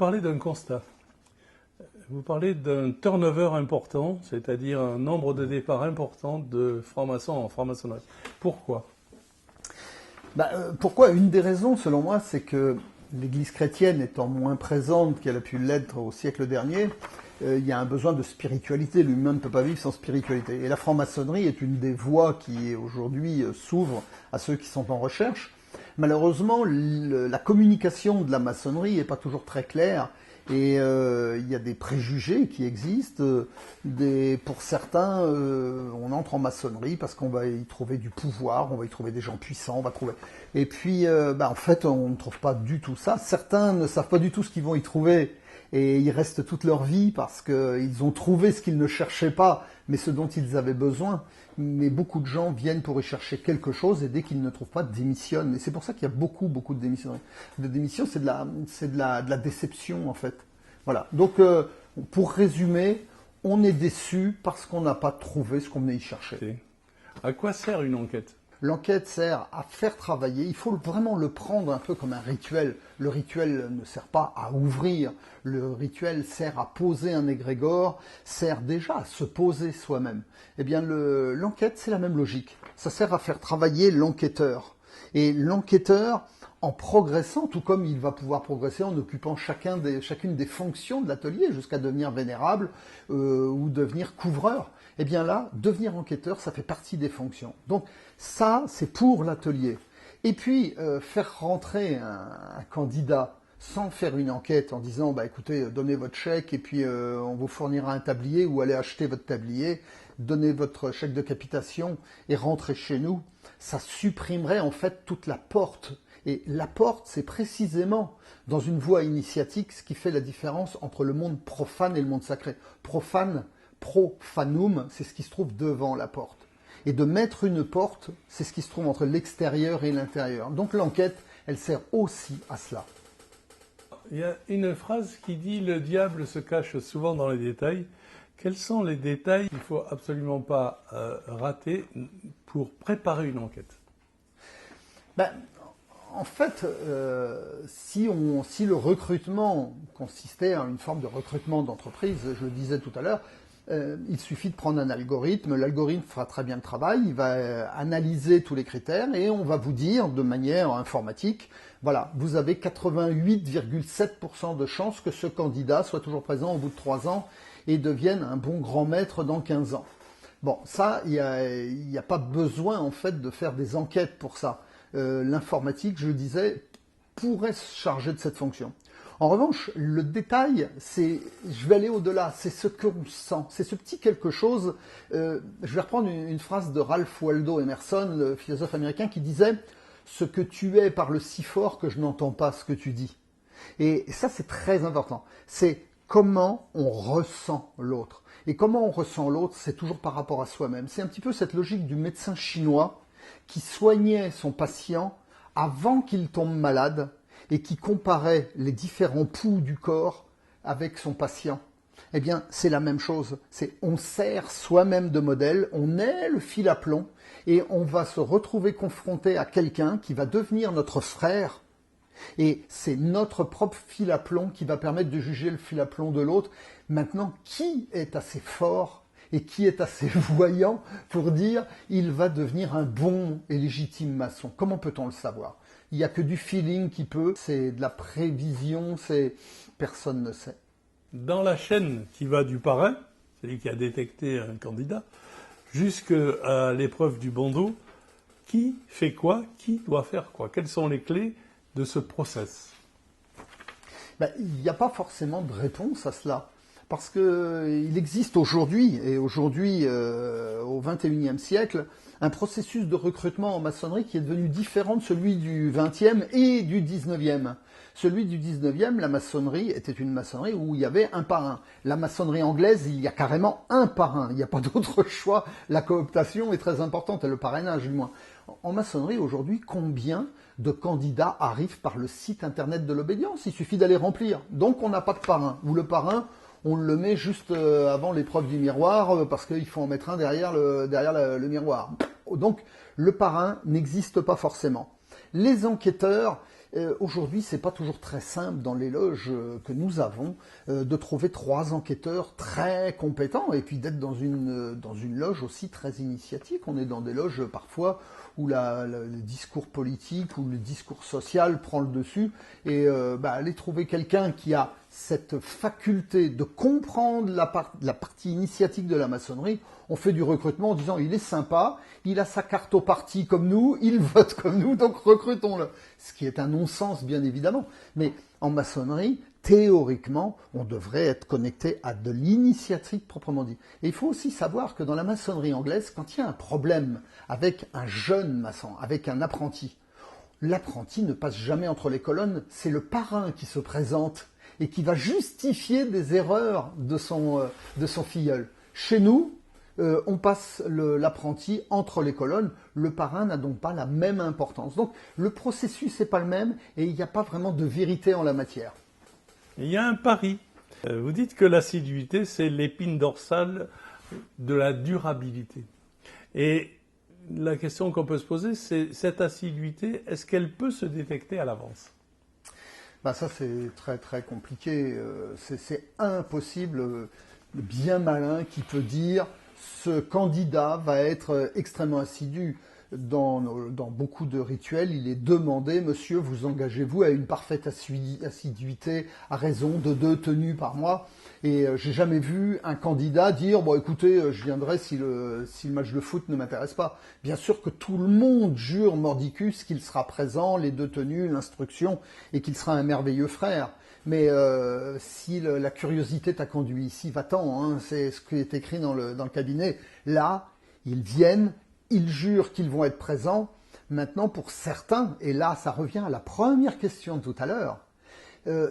parlez d'un constat. Vous parlez d'un turnover important, c'est-à-dire un nombre de départs important de francs-maçons en franc-maçonnerie. Pourquoi? Pourquoi? Une des raisons, selon moi, c'est que l'Église chrétienne étant moins présente qu'elle a pu l'être au siècle dernier, il y a un besoin de spiritualité. L'humain ne peut pas vivre sans spiritualité. Et la franc-maçonnerie est une des voies qui, aujourd'hui, s'ouvre à ceux qui sont en recherche. Malheureusement, la communication de la maçonnerie n'est pas toujours très claire. Et il y a des préjugés qui existent. Pour certains, on entre en maçonnerie parce qu'on va y trouver du pouvoir, on va y trouver des gens puissants, on va trouver. Et puis, en fait, on ne trouve pas du tout ça. Certains ne savent pas du tout ce qu'ils vont y trouver. Et ils restent toute leur vie parce qu'ils ont trouvé ce qu'ils ne cherchaient pas, mais ce dont ils avaient besoin. Mais beaucoup de gens viennent pour y chercher quelque chose et dès qu'ils ne trouvent pas, démissionnent. Et c'est pour ça qu'il y a beaucoup de démissions. De démissions, c'est de la déception en fait. Voilà. Donc, pour résumer, on est déçu parce qu'on n'a pas trouvé ce qu'on venait y chercher. À quoi sert une enquête? L'enquête sert à faire travailler, il faut vraiment le prendre un peu comme un rituel. Le rituel ne sert pas à ouvrir, le rituel sert à poser un égrégore, sert déjà à se poser soi-même. Eh bien, l'enquête, c'est la même logique. Ça sert à faire travailler l'enquêteur. Et l'enquêteur, en progressant, tout comme il va pouvoir progresser en occupant chacune des fonctions de l'atelier, jusqu'à devenir vénérable ou devenir couvreur, eh bien là, devenir enquêteur, ça fait partie des fonctions. Donc ça, c'est pour l'atelier. Et puis, faire rentrer un candidat sans faire une enquête en disant, écoutez, donnez votre chèque et puis on vous fournira un tablier ou allez acheter votre tablier, donnez votre chèque de capitation et rentrez chez nous, ça supprimerait en fait toute la porte. Et la porte, c'est précisément dans une voie initiatique ce qui fait la différence entre le monde profane et le monde sacré. Profane, profanum, c'est ce qui se trouve devant la porte. Et de mettre une porte, c'est ce qui se trouve entre l'extérieur et l'intérieur. Donc l'enquête, elle sert aussi à cela. Il y a une phrase qui dit « Le diable se cache souvent dans les détails ». Quels sont les détails qu'il ne faut absolument pas rater pour préparer une enquête? En fait, si le recrutement consistait en une forme de recrutement d'entreprise, je le disais tout à l'heure, il suffit de prendre un algorithme, l'algorithme fera très bien le travail, il va analyser tous les critères et on va vous dire de manière informatique, voilà, vous avez 88,7% de chances que ce candidat soit toujours présent au bout de 3 ans et devienne un bon grand maître dans 15 ans. Bon, ça, il n'y a pas besoin en fait de faire des enquêtes pour ça. L'informatique, je le disais, pourrait se charger de cette fonction. En revanche, le détail, je vais aller au-delà, c'est ce qu'on sent, c'est ce petit quelque chose. Je vais reprendre une phrase de Ralph Waldo Emerson, le philosophe américain, qui disait « Ce que tu es parle si fort que je n'entends pas ce que tu dis ». Et ça, c'est très important. C'est comment on ressent l'autre. Et comment on ressent l'autre, c'est toujours par rapport à soi-même. C'est un petit peu cette logique du médecin chinois qui soignait son patient avant qu'il tombe malade et qui comparait les différents pouls du corps avec son patient. Eh bien, c'est la même chose. On sert soi-même de modèle, on est le fil à plomb et on va se retrouver confronté à quelqu'un qui va devenir notre frère. Et c'est notre propre fil à plomb qui va permettre de juger le fil à plomb de l'autre. Maintenant, qui est assez fort et qui est assez voyant pour dire il va devenir un bon et légitime maçon? Comment peut-on le savoir? Il n'y a que du feeling qui peut, c'est de la prévision, personne ne sait. Dans la chaîne qui va du parrain, celui qui a détecté un candidat, jusqu'à l'épreuve du bandeau, qui fait quoi? Qui doit faire quoi? Quelles sont les clés de ce process? Il n'y a pas forcément de réponse à cela. Parce qu'il existe aujourd'hui, et aujourd'hui au XXIe siècle, un processus de recrutement en maçonnerie qui est devenu différent de celui du XXe et du XIXe. Celui du XIXe, la maçonnerie était une maçonnerie où il y avait un parrain. La maçonnerie anglaise, il y a carrément un parrain. Il n'y a pas d'autre choix. La cooptation est très importante, et le parrainage du moins. En maçonnerie, aujourd'hui, combien de candidats arrivent par le site internet de l'obédience? Il suffit d'aller remplir. Donc on n'a pas de parrain. Ou le parrain, on le met juste avant l'épreuve du miroir parce qu'il faut en mettre un derrière le miroir. Donc le parrain n'existe pas forcément. Les enquêteurs, Aujourd'hui, c'est pas toujours très simple dans les loges que nous avons de trouver 3 enquêteurs très compétents et puis d'être dans une loge aussi très initiatique. On est dans des loges parfois où le discours politique ou le discours social prend le dessus et aller trouver quelqu'un qui a cette faculté de comprendre la partie initiatique de la maçonnerie. On fait du recrutement en disant il est sympa, il a sa carte au parti comme nous, il vote comme nous, donc recrutons-le. Ce qui est un non-sens bien évidemment. Mais en maçonnerie, théoriquement, on devrait être connecté à de l'initiatique proprement dit. Et il faut aussi savoir que dans la maçonnerie anglaise, quand il y a un problème avec un jeune maçon, avec un apprenti, l'apprenti ne passe jamais entre les colonnes, c'est le parrain qui se présente et qui va justifier des erreurs de son filleul. Chez nous, on passe l'apprenti entre les colonnes, le parrain n'a donc pas la même importance. Donc le processus n'est pas le même et il n'y a pas vraiment de vérité en la matière. Il y a un pari. Vous dites que l'assiduité, c'est l'épine dorsale de la durabilité. Et la question qu'on peut se poser, c'est cette assiduité, est-ce qu'elle peut se détecter à l'avance ? Ça, c'est très très compliqué. C'est impossible. Le bien malin qui peut dire ce candidat va être extrêmement assidu. Dans beaucoup de rituels, il est demandé, monsieur, vous engagez-vous à une parfaite assiduité à raison de 2 tenues par mois. Et j'ai jamais vu un candidat dire, bon écoutez, je viendrai si le match de foot ne m'intéresse pas. Bien sûr que tout le monde jure mordicus qu'il sera présent, les 2 tenues, l'instruction, et qu'il sera un merveilleux frère. Mais si la curiosité t'a conduit ici, va-t'en, hein, c'est ce qui est écrit dans le cabinet. Là, ils viennent, ils jurent qu'ils vont être présents. Maintenant, pour certains, et là, ça revient à la première question de tout à l'heure,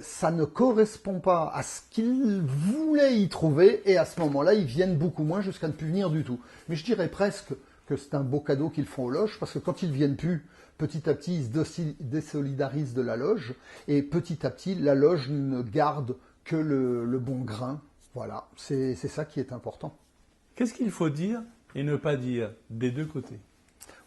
ça ne correspond pas à ce qu'ils voulaient y trouver, et à ce moment-là, ils viennent beaucoup moins jusqu'à ne plus venir du tout. Mais je dirais presque que c'est un beau cadeau qu'ils font aux loges, parce que quand ils viennent plus, petit à petit, ils se désolidarisent de la loge, et petit à petit, la loge ne garde que le bon grain. Voilà, c'est ça qui est important. Qu'est-ce qu'il faut dire et ne pas dire des 2 côtés ?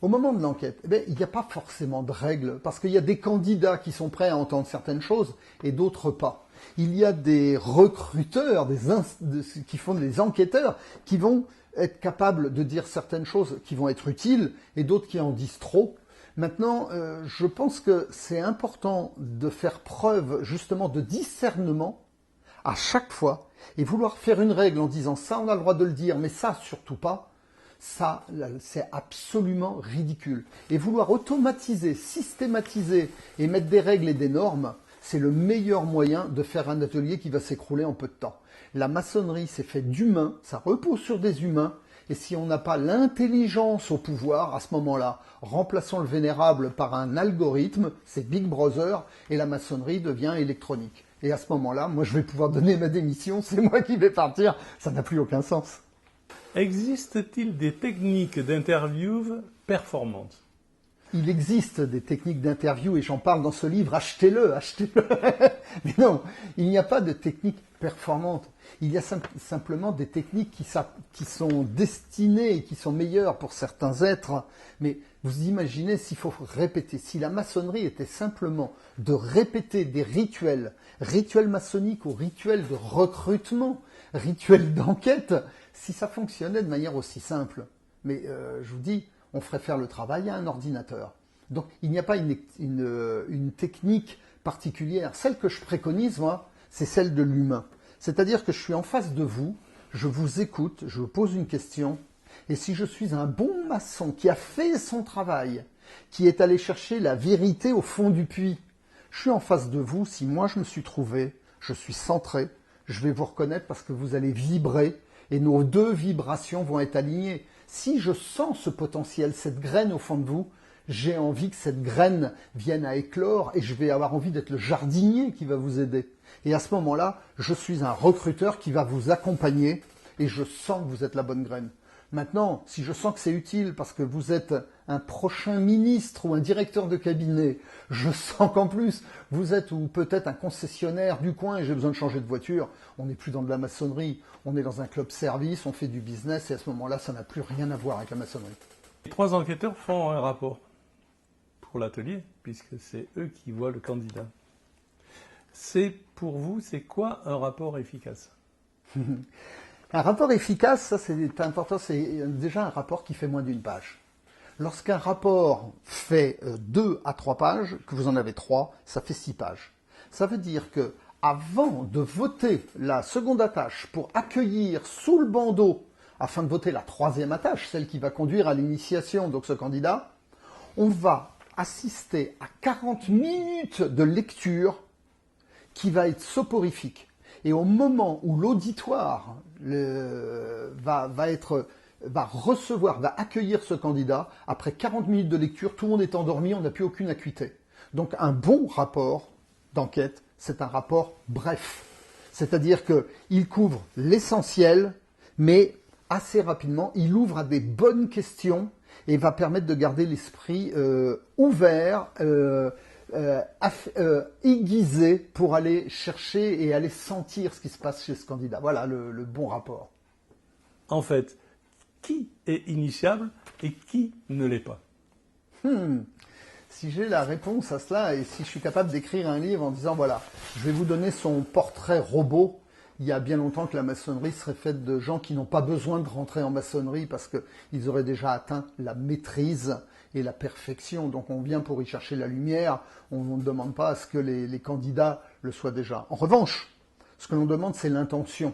Au moment de l'enquête, il n'y a pas forcément de règles, parce qu'il y a des candidats qui sont prêts à entendre certaines choses et d'autres pas. Il y a des recruteurs, qui font des enquêteurs, qui vont être capables de dire certaines choses qui vont être utiles et d'autres qui en disent trop. Maintenant, je pense que c'est important de faire preuve justement de discernement à chaque fois et vouloir faire une règle en disant ça on a le droit de le dire mais ça surtout pas. Ça, c'est absolument ridicule. Et vouloir automatiser, systématiser et mettre des règles et des normes, c'est le meilleur moyen de faire un atelier qui va s'écrouler en peu de temps. La maçonnerie, c'est fait d'humains, ça repose sur des humains, et si on n'a pas l'intelligence au pouvoir, à ce moment-là, remplaçons le vénérable par un algorithme, c'est Big Brother, et la maçonnerie devient électronique. Et à ce moment-là, moi je vais pouvoir donner ma démission, c'est moi qui vais partir, ça n'a plus aucun sens. Existe-t-il des techniques d'interview performantes ? Il existe des techniques d'interview et j'en parle dans ce livre, achetez-le. Mais non, il n'y a pas de techniques performantes. Il y a simplement des techniques qui sont destinées et qui sont meilleures pour certains êtres. Mais vous imaginez s'il faut répéter, si la maçonnerie était simplement de répéter des rituels maçonniques ou rituels de recrutement, rituels d'enquête, si ça fonctionnait de manière aussi simple. Mais je vous dis, on ferait faire le travail à un ordinateur. Donc il n'y a pas une technique particulière. Celle que je préconise, moi, c'est celle de l'humain. C'est-à-dire que je suis en face de vous, je vous écoute, je vous pose une question, et si je suis un bon maçon qui a fait son travail, qui est allé chercher la vérité au fond du puits, je suis en face de vous, si moi je me suis trouvé, je suis centré, je vais vous reconnaître parce que vous allez vibrer, et nos 2 vibrations vont être alignées. Si je sens ce potentiel, cette graine au fond de vous, j'ai envie que cette graine vienne à éclore et je vais avoir envie d'être le jardinier qui va vous aider. Et à ce moment-là, je suis un recruteur qui va vous accompagner et je sens que vous êtes la bonne graine. Maintenant, si je sens que c'est utile parce que vous êtes un prochain ministre ou un directeur de cabinet, je sens qu'en plus vous êtes ou peut-être un concessionnaire du coin et j'ai besoin de changer de voiture, on n'est plus dans de la maçonnerie, on est dans un club service, on fait du business et à ce moment-là, ça n'a plus rien à voir avec la maçonnerie. Les 3 enquêteurs font un rapport. pour l'atelier, puisque c'est eux qui voient le candidat. C'est pour vous, c'est quoi un rapport efficace? Un rapport efficace, ça c'est important, c'est déjà un rapport qui fait moins d'une page. Lorsqu'un rapport fait 2 à 3 pages, que vous en avez 3, ça fait 6 pages. Ça veut dire que avant de voter la seconde attache pour accueillir sous le bandeau, afin de voter la troisième attache, celle qui va conduire à l'initiation, donc ce candidat, on va assister à 40 minutes de lecture qui va être soporifique. Et au moment où l'auditoire va accueillir ce candidat, après 40 minutes de lecture, tout le monde est endormi, on n'a plus aucune acuité. Donc un bon rapport d'enquête, c'est un rapport bref. C'est-à-dire qu'il couvre l'essentiel, mais assez rapidement, il ouvre à des bonnes questions et va permettre de garder l'esprit ouvert, aiguisé pour aller chercher et aller sentir ce qui se passe chez ce candidat. Voilà le bon rapport. En fait, qui est initiable et qui ne l'est pas? Si j'ai la réponse à cela et si je suis capable d'écrire un livre en disant voilà, je vais vous donner son portrait robot, il y a bien longtemps que la maçonnerie serait faite de gens qui n'ont pas besoin de rentrer en maçonnerie parce qu'ils auraient déjà atteint la maîtrise et la perfection. Donc on vient pour y chercher la lumière, on ne demande pas à ce que les candidats le soient déjà. En revanche, ce que l'on demande, c'est l'intention.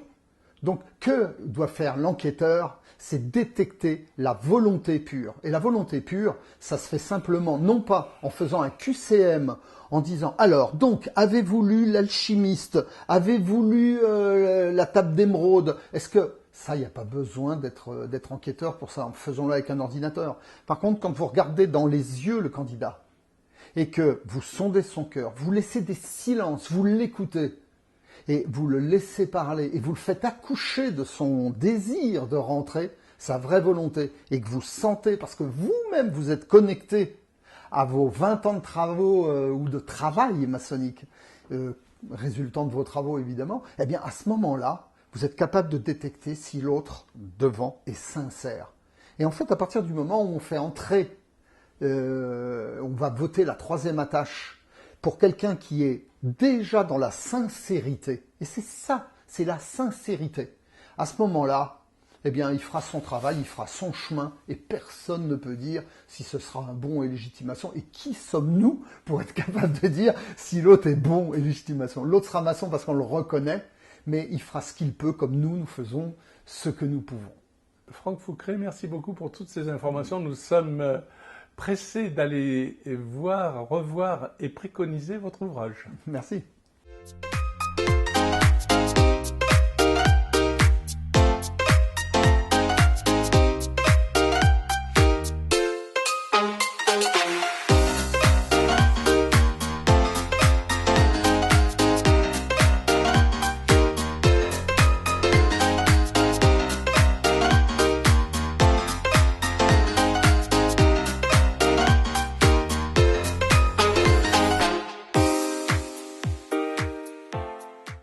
Donc, que doit faire l'enquêteur? C'est détecter la volonté pure. Et la volonté pure, ça se fait simplement, non pas en faisant un QCM, en disant, alors, donc, avez-vous lu L'Alchimiste? Avez-vous lu La Table d'Émeraude? Est-ce que ça, il n'y a pas besoin d'être enquêteur pour ça, faisons-le avec un ordinateur. Par contre, quand vous regardez dans les yeux le candidat, et que vous sondez son cœur, vous laissez des silences, vous l'écoutez, et vous le laissez parler, et vous le faites accoucher de son désir de rentrer, sa vraie volonté, et que vous sentez, parce que vous-même vous êtes connecté à vos 20 ans de travaux ou de travail maçonnique, résultant de vos travaux évidemment, eh bien à ce moment-là, vous êtes capable de détecter si l'autre devant est sincère. Et en fait, à partir du moment où on fait entrer, on va voter la troisième attache pour quelqu'un qui est déjà dans la sincérité, et c'est ça, c'est la sincérité. À ce moment-là, eh bien, il fera son travail, il fera son chemin, et personne ne peut dire si ce sera un bon et légitimation. Et qui sommes-nous pour être capable de dire si l'autre est bon et légitimation? L'autre sera maçon parce qu'on le reconnaît, mais il fera ce qu'il peut comme nous faisons ce que nous pouvons. Franck Foucret, merci beaucoup pour toutes ces informations. Nous sommes pressés d'aller voir, revoir et préconiser votre ouvrage. Merci.